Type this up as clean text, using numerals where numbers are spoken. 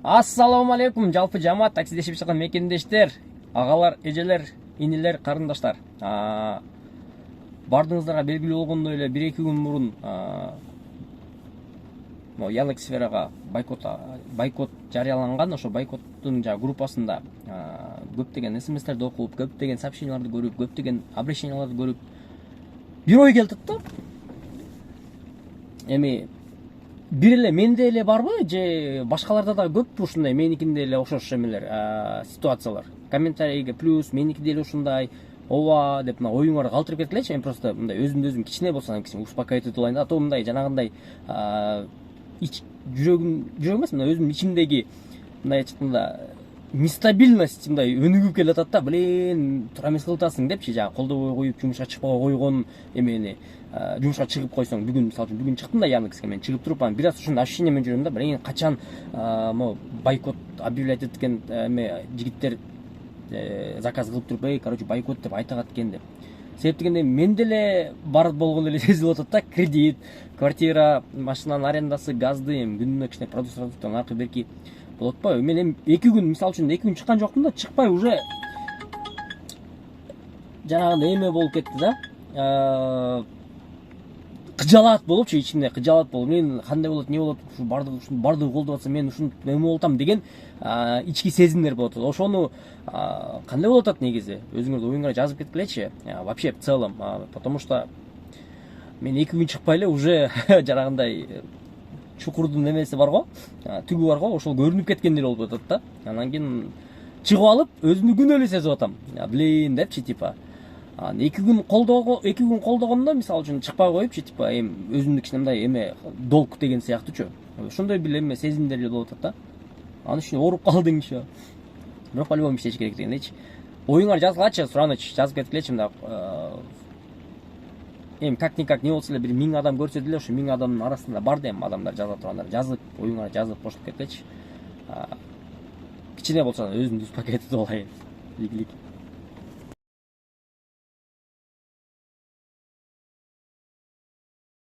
Ассаламу алейкум, жалпы жамаат, таксидешип чыккан мекендештер, агалар, эжелер, инилер, карындаштар. Бардыңыздарга белгилүү болгондой эле 1-2 күн мурун Яндекс.Сферага бойкот жарыяланган. Ошо бойкоттун группасында көптөгөн СМСтерди окуп, көптөгөн сообщенияларды көрүп, көптөгөн обращенияларды көрүп, бир ой келди да. Эми бир эле менде эле барбы же башкаларда да көппү ушундай меникинде эле окшош эмелер, ситуациялар. Комментарийге плюс меникиде эле ушундай ооба деп мына оюңар калтырып кеткилечи. Эми просто мындай өзүмдү өзүм кичине болсо кичине успокаивать кылайын да. А то мындай жанагындай жүрөгүм эмес, мына өзүмдүн ичимдеги мындай айтканда нестабильность мындай өнүгүп келатат да. Блин, туура эмес кылып атасың депчи, жана колдобой коюп жумушка чыкпай койгон эмени жумушка чыгып койсоң, бүгүн мисалы үчүн бүгүн чыктым да Яндекске, мен чыгып туруп анан бир аз ушундай ощущение менен жүрөм да. Блин, качан могу бойкот объявлять эткен эме жигиттер заказ кылып туруп, короче, бойкот деп айтагат экен деп. Себеп дегенде менде эле бар болгон эле сезилип атат да. Кредит, квартира, машинанын арендасы, газды, эми күнүнө кичине продуктан аркы берки болот атпайбы? Мен эми 2 күн, мисалы үчүн 2 күн чыккан жокмун да, чыкпай уже жанагындай эме болуп кетти да. Кыжалат болупчу, ичимде кыжалат болуп, мен кандай болот, эмне болот, ушу бардыгы колдоп атса мен ушинтип эме болуп атам деген ички сезимдер болот. Ошону кандай болуп атат негизи? Өзүңөрдүн оюңарга жазып кеткилечи. Вообще в целом, потому что мен 2 күн чыкпай эле уже жанагындай чукурдун эмеси бар го, түгү бар го, ошол көрүнүп кеткендей болуп атат да. Анан кийин чыгып алып, өзүмдү күнөө эле сезип атам. Блин депчи, типа 2 күн колдогондо, мисалы үчүн чыкпай коюпчу, типа эми өзүмдү кичине мындай эме долг деген сыяктуучу. Ошондой бир эме сезимдер эле болуп атат да. Анын үчүн ооруп калдың ишо. Бирок по-любому иштеш керек дегендейчи. Оюңар жазгылачы, Сураныч, жазып кеткилечи мында. Эми как-никак не болсо эле бир 1000 адам көрсө деле, ошо 1000 адамдын арасында бар да эми адамдар жаза тургандар. Жазып, оюңар жазып кошулуп кеткилечи. Кичине болсо өзүмдү успокоить этип алайын. Игилик.